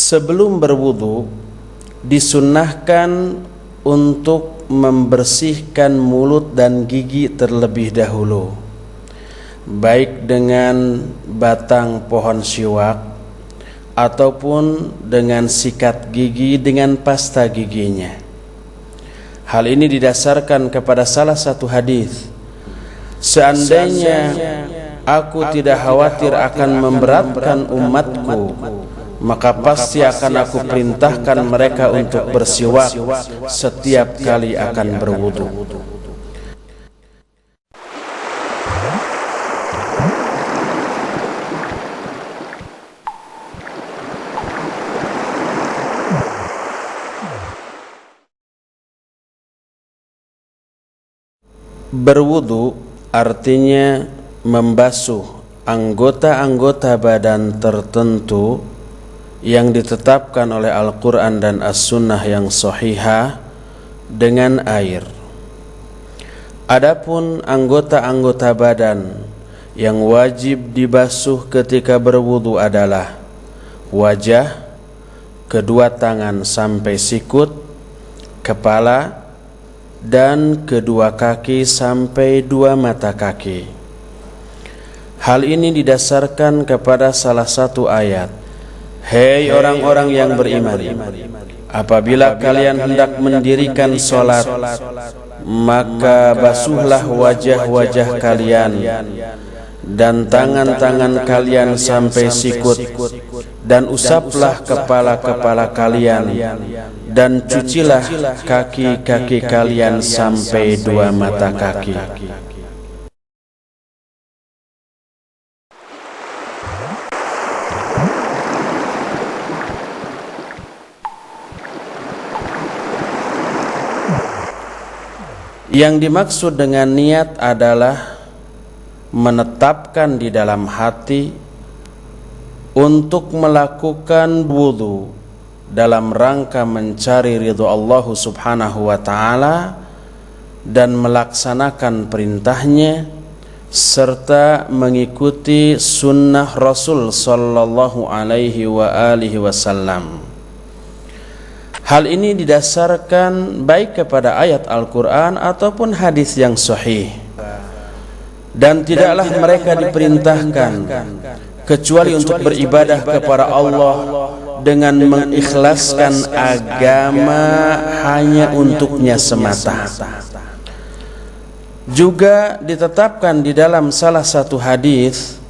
Sebelum berwudu disunnahkan untuk membersihkan mulut dan gigi terlebih dahulu, baik dengan batang pohon siwak ataupun dengan sikat gigi dengan pasta giginya. Hal ini didasarkan kepada salah satu hadis, seandainya aku tidak khawatir akan memberatkan umatku, maka pasti akan aku perintahkan mereka untuk bersiwak setiap kali akan berwudu. Berwudu artinya membasuh anggota-anggota badan tertentu yang ditetapkan oleh Al-Quran dan As-Sunnah yang sahihah dengan air. Adapun anggota-anggota badan yang wajib dibasuh ketika berwudu adalah wajah, kedua tangan sampai sikut, kepala, dan kedua kaki sampai dua mata kaki. Hal ini didasarkan kepada salah satu ayat, "Hei orang-orang yang beriman, apabila kalian hendak mendirikan sholat, maka basuhlah wajah-wajah kalian dan tangan-tangan kalian sampai sikut, dan usaplah kepala-kepala kalian, dan cucilah kaki-kaki kalian sampai dua mata kaki." Yang dimaksud dengan niat adalah menetapkan di dalam hati untuk melakukan wudu dalam rangka mencari ridho Allah Subhanahu wa ta'ala dan melaksanakan perintahnya serta mengikuti sunnah Rasul sallallahu alaihi wa alihi wasallam. Hal ini didasarkan baik kepada ayat Al-Quran ataupun hadis yang sahih, dan tidaklah mereka diperintahkan kecuali untuk beribadah kepada Allah dengan mengikhlaskan agama hanya untuknya semata. Juga ditetapkan di dalam salah satu hadis,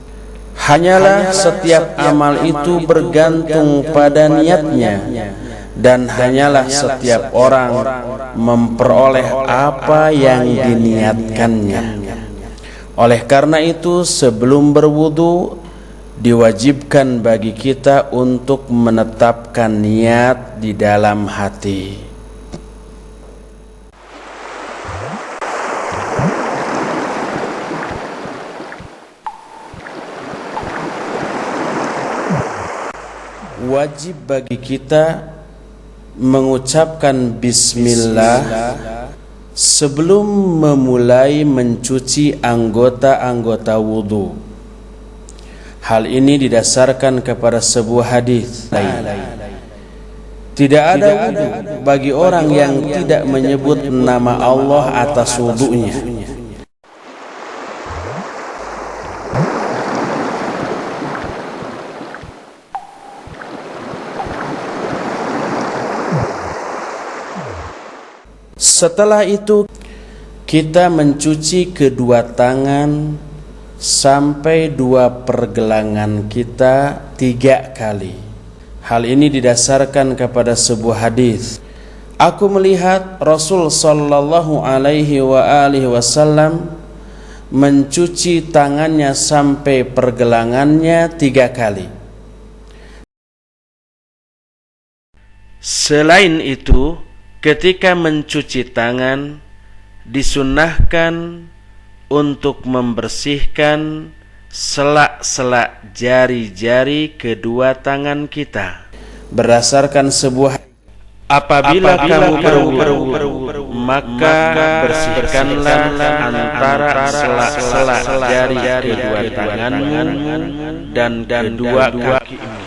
hanyalah setiap amal itu bergantung pada niatnya, dan hanyalah setiap orang memperoleh apa yang diniatkannya. Oleh karena itu, sebelum berwudu diwajibkan bagi kita untuk menetapkan niat di dalam hati. Wajib bagi kita mengucapkan bismillah sebelum memulai mencuci anggota-anggota wudu. Hal ini didasarkan kepada sebuah hadis. Tidak ada wudu bagi orang yang tidak menyebut nama Allah atas wudunya. Setelah itu kita mencuci kedua tangan sampai dua pergelangan kita 3 kali. Hal ini didasarkan kepada sebuah hadis. Aku melihat Rasul sallallahu alaihi wa alihi wasallam mencuci tangannya sampai pergelangannya 3 kali. Selain itu, ketika mencuci tangan disunnahkan untuk membersihkan selak-selak jari-jari kedua tangan kita. Berdasarkan sebuah, apabila kamu berwudu, maka bersihkanlah antara selak-selak jari kedua tanganmu dan kedua kakimu.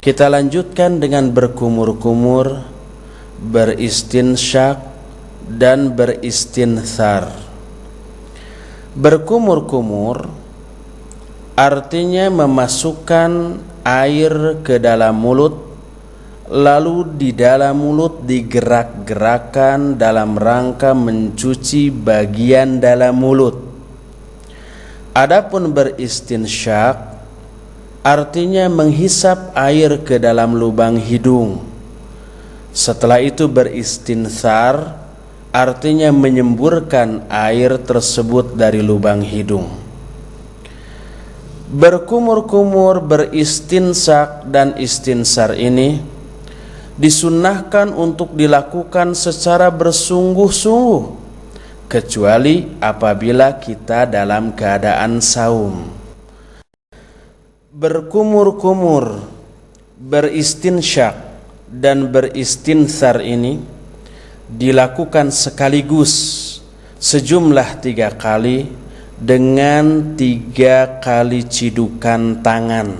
Kita lanjutkan dengan berkumur-kumur, beristinsyak dan beristinthar. Berkumur-kumur artinya memasukkan air ke dalam mulut, lalu di dalam mulut digerak-gerakan dalam rangka mencuci bagian dalam mulut. Adapun beristinsyak artinya menghisap air ke dalam lubang hidung. Setelah itu beristinthar artinya menyemburkan air tersebut dari lubang hidung. Berkumur-kumur, beristinsak dan istinsar ini disunnahkan untuk dilakukan secara bersungguh-sungguh, kecuali apabila kita dalam keadaan saum. Berkumur-kumur, beristinsyak dan beristinthar ini dilakukan sekaligus sejumlah 3 kali dengan 3 kali cidukan tangan.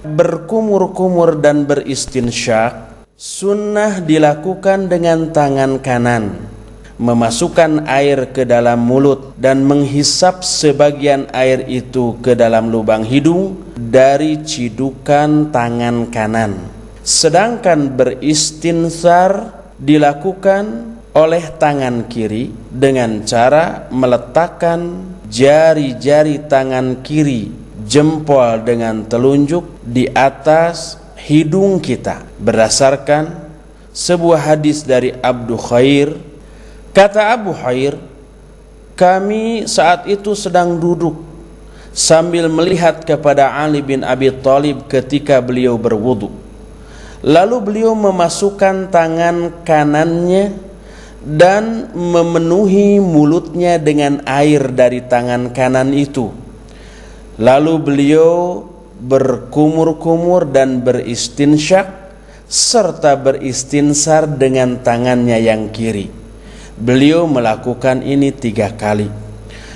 Berkumur-kumur dan beristinsyak sunnah dilakukan dengan tangan kanan, memasukkan air ke dalam mulut dan menghisap sebagian air itu ke dalam lubang hidung dari cidukan tangan kanan. Sedangkan beristinthar dilakukan oleh tangan kiri dengan cara meletakkan jari-jari tangan kiri, jempol dengan telunjuk di atas hidung kita. Berdasarkan sebuah hadis dari Abu Khair, kata Abu Khair, kami saat itu sedang duduk sambil melihat kepada Ali bin Abi Thalib ketika beliau berwudu. Lalu beliau memasukkan tangan kanannya dan memenuhi mulutnya dengan air dari tangan kanan itu. Lalu beliau berkumur-kumur dan beristinsyak serta beristinsar dengan tangannya yang kiri. Beliau melakukan ini 3 kali.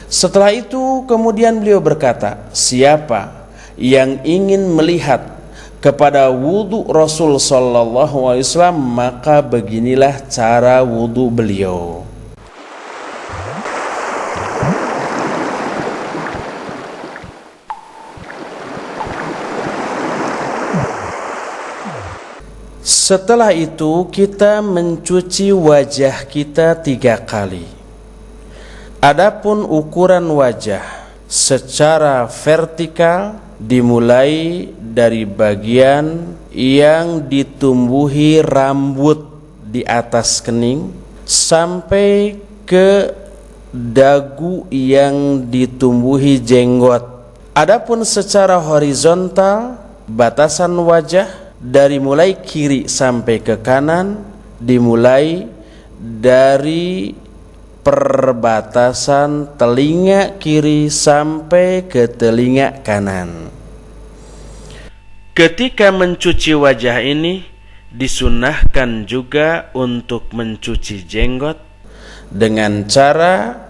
Setelah itu kemudian beliau berkata, siapa yang ingin melihat kepada wudu Rasul sallallahu alaihi wasallam, maka beginilah cara wudu beliau. Setelah itu kita mencuci wajah kita 3 kali. Adapun ukuran wajah secara vertikal dimulai dari bagian yang ditumbuhi rambut di atas kening sampai ke dagu yang ditumbuhi jenggot. Adapun secara horizontal, batasan wajah dari mulai kiri sampai ke kanan dimulai dari perbatasan telinga kiri sampai ke telinga kanan. Ketika mencuci wajah ini disunnahkan juga untuk mencuci jenggot dengan cara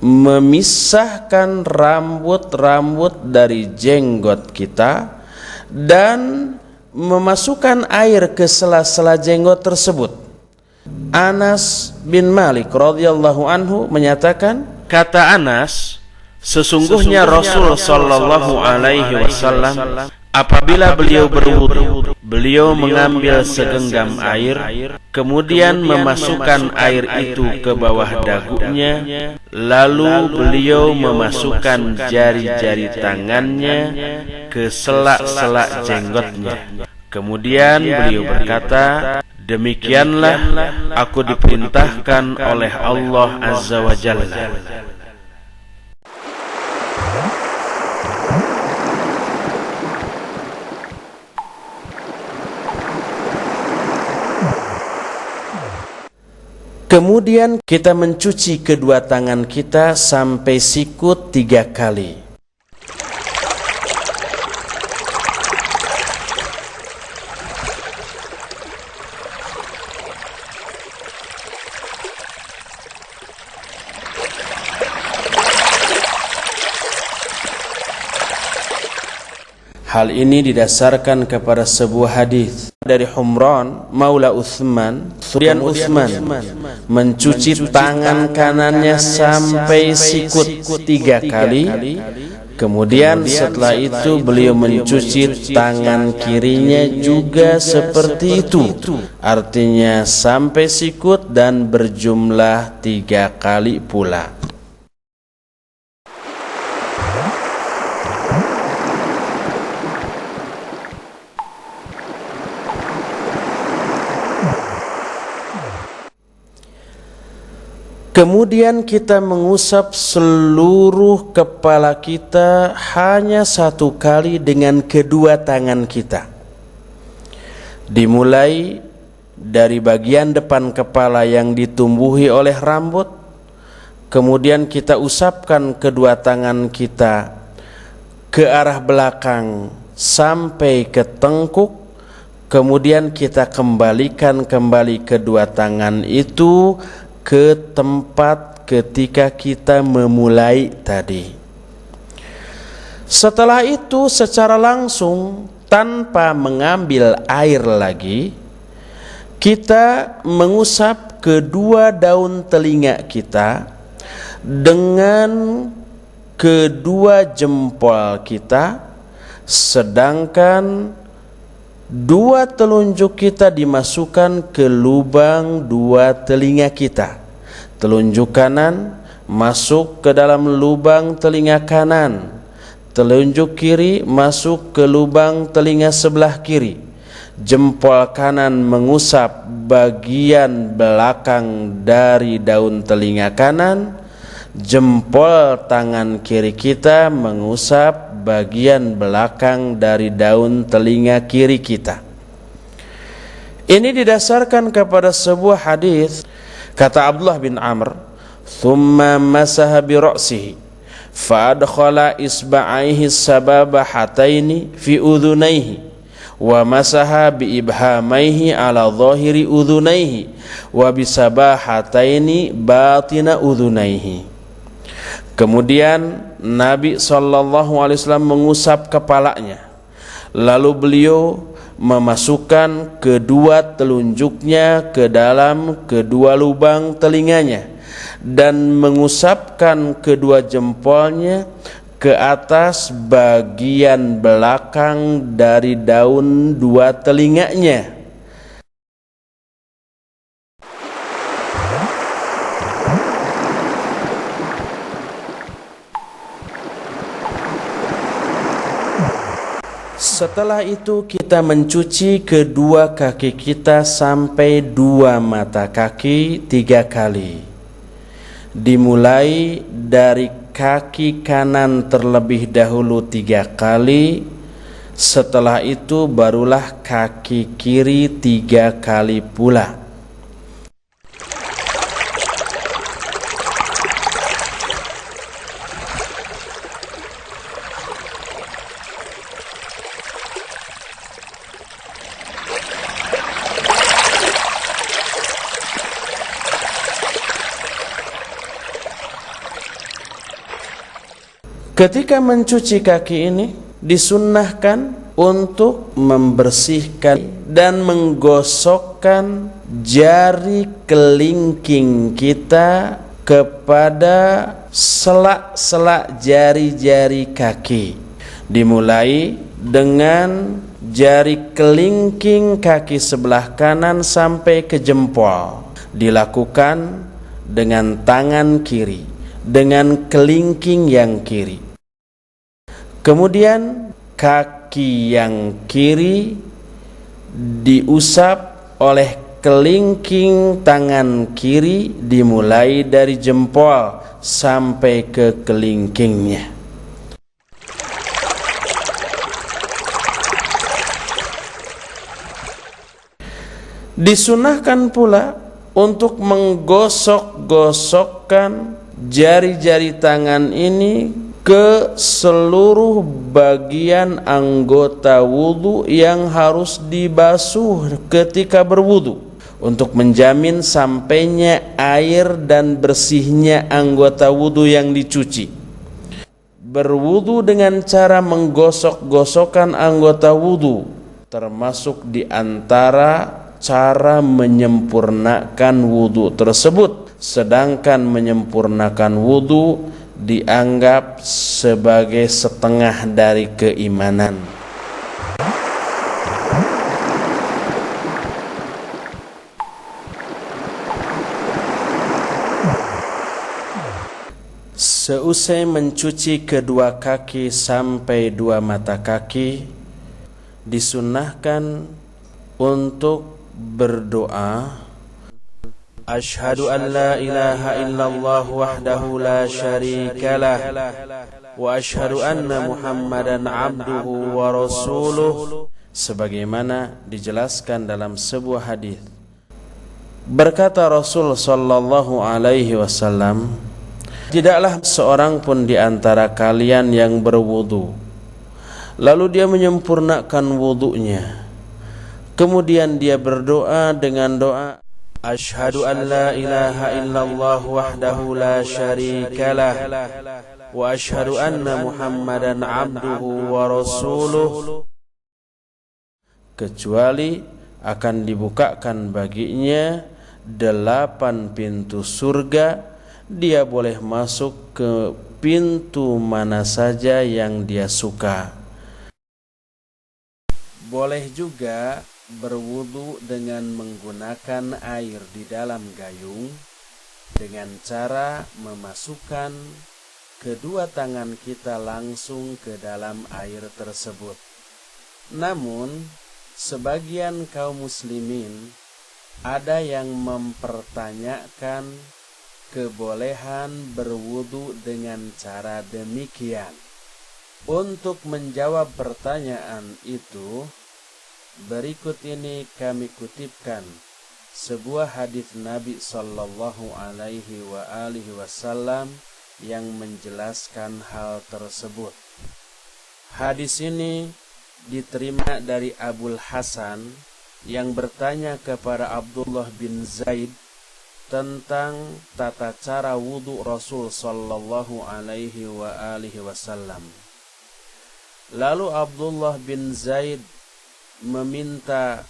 memisahkan rambut-rambut dari jenggot kita dan memasukkan air ke sela-sela jenggot tersebut. Anas bin Malik radhiyallahu anhu menyatakan, kata Anas, sesungguhnya Rasul sallallahu alaihi wasallam apabila beliau berwudu, beliau mengambil segenggam air, kemudian memasukkan air itu ke bawah dagunya, lalu beliau memasukkan jari-jari tangannya ke sela-sela jenggotnya. Kemudian beliau berkata, demikianlah aku diperintahkan oleh Allah Azza wa Jalla. Kemudian kita mencuci kedua tangan kita sampai sikut 3 kali. Hal ini didasarkan kepada sebuah hadis dari Humran Maula Utsman. Kemudian Utsman mencuci tangan kanannya sampai sikut 3 kali. Kemudian setelah itu beliau mencuci tangan kirinya juga seperti itu. Artinya sampai sikut dan berjumlah 3 kali pula. Kemudian kita mengusap seluruh kepala kita hanya 1 kali dengan kedua tangan kita. Dimulai dari bagian depan kepala yang ditumbuhi oleh rambut, kemudian kita usapkan kedua tangan kita ke arah belakang sampai ke tengkuk, kemudian kita kembalikan kembali kedua tangan itu ke tempat ketika kita memulai tadi. Setelah itu secara langsung tanpa mengambil air lagi, kita mengusap kedua daun telinga kita dengan kedua jempol kita, sedangkan 2 telunjuk kita dimasukkan ke lubang 2 telinga kita. Telunjuk kanan masuk ke dalam lubang telinga kanan, telunjuk kiri masuk ke lubang telinga sebelah kiri. Jempol kanan mengusap bagian belakang dari daun telinga kanan, jempol tangan kiri kita mengusap bagian belakang dari daun telinga kiri kita. Ini didasarkan kepada sebuah hadis, kata Abdullah bin Amr, "Thumma masaha bi ra'sihi fa adkhala isba'aihi sababahataini fi udhunayhi wa masaha bi ibhamaihi ala dhahiri udhunayhi wa bi sabahataini batina udhunayhi." Kemudian Nabi SAW mengusap kepalanya, lalu beliau memasukkan kedua telunjuknya ke dalam kedua lubang telinganya dan mengusapkan kedua jempolnya ke atas bagian belakang dari daun 2 telinganya. Setelah itu kita mencuci kedua kaki kita sampai 2 mata kaki 3 kali. Dimulai dari kaki kanan terlebih dahulu 3 kali. Setelah itu barulah kaki kiri 3 kali pula. Ketika mencuci kaki ini disunnahkan untuk membersihkan dan menggosokkan jari kelingking kita kepada selak-selak jari-jari kaki. Dimulai dengan jari kelingking kaki sebelah kanan sampai ke jempol. Dilakukan dengan tangan kiri, dengan kelingking yang kiri. Kemudian kaki yang kiri diusap oleh kelingking tangan kiri, dimulai dari jempol sampai ke kelingkingnya. Disunahkan pula untuk menggosok-gosokkan jari-jari tangan ini ke seluruh bagian anggota wudu yang harus dibasuh ketika berwudu, untuk menjamin sampainya air dan bersihnya anggota wudu yang dicuci. berwudu dengan cara menggosok-gosokkan anggota wudu, termasuk di antara cara menyempurnakan wudu tersebut. Sedangkan menyempurnakan wudu dianggap sebagai setengah dari keimanan. Seusai mencuci kedua kaki sampai dua mata kaki, disunnahkan untuk berdoa, Ashhadu an la ilaha illallah wahdahu la syarikalah wa ashhadu anna Muhammadan abduhu wa rasuluh, sebagaimana dijelaskan dalam sebuah hadis. Berkata Rasul sallallahu alaihi wasallam, tidaklah seorang pun di antara kalian yang berwudu, lalu dia menyempurnakan wudunya, kemudian dia berdoa dengan doa, Ashhadu an la ilaha illallah wahdahu la syarikalah wa ashhadu anna Muhammadan abduhu wa rasuluh, kecuali akan dibukakan baginya 8 pintu surga. Dia boleh masuk ke pintu mana saja yang dia suka. Boleh juga berwudu dengan menggunakan air di dalam gayung dengan cara memasukkan kedua tangan kita langsung ke dalam air tersebut. Namun, sebagian kaum muslimin ada yang mempertanyakan kebolehan berwudu dengan cara demikian. Untuk menjawab pertanyaan itu, berikut ini kami kutipkan sebuah hadis Nabi sallallahu alaihi wasallam yang menjelaskan hal tersebut. Hadis ini diterima dari Abul Hasan yang bertanya kepada Abdullah bin Zaid tentang tata cara wudu Rasul sallallahu alaihi wasallam. Lalu Abdullah bin Zaid meminta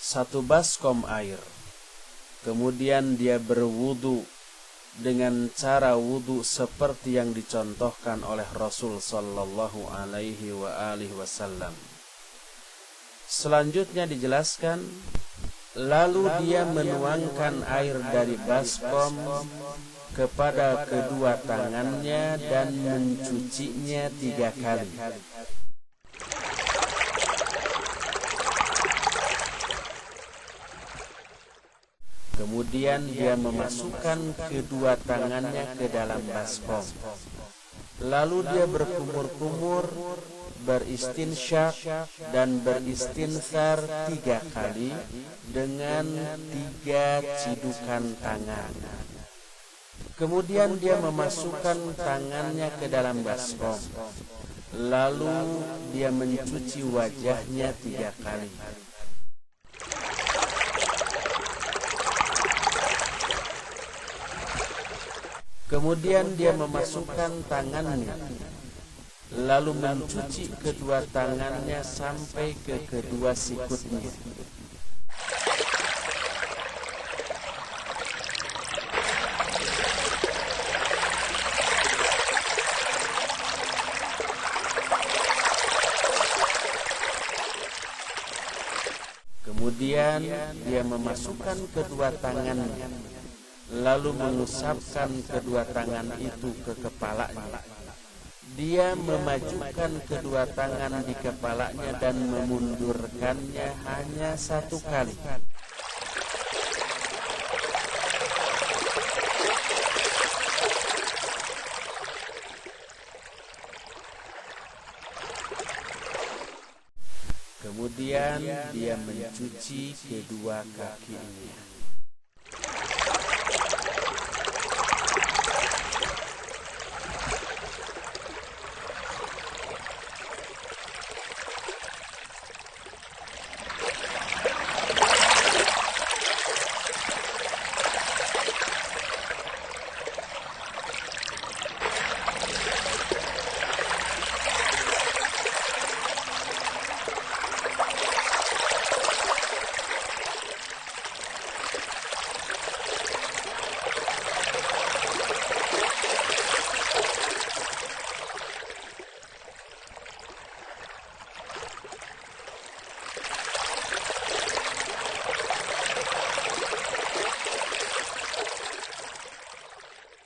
1 baskom air. Kemudian dia berwudu dengan cara wudu seperti yang dicontohkan oleh Rasul sallallahu alaihi wasallam. Selanjutnya dijelaskan, lalu dia menuangkan air dari baskom kepada kedua tangannya dan mencucinya 3 kali. Kemudian dia memasukkan kedua tangannya ke dalam baskom. Lalu dia berkumur-kumur, beristinsyak dan beristinsar 3 kali dengan 3 cidukan tangan. Kemudian dia memasukkan tangannya ke dalam baskom. Lalu dia mencuci wajahnya 3 kali. Kemudian dia memasukkan tangannya, lalu mencuci kedua tangannya sampai ke kedua sikutnya. Kemudian dia memasukkan kedua tangannya, lalu mengusapkan kedua tangan itu ke kepalanya. Dia memajukan kedua tangan di kepalanya dan memundurkannya hanya 1 kali. Kemudian dia mencuci kedua kakinya.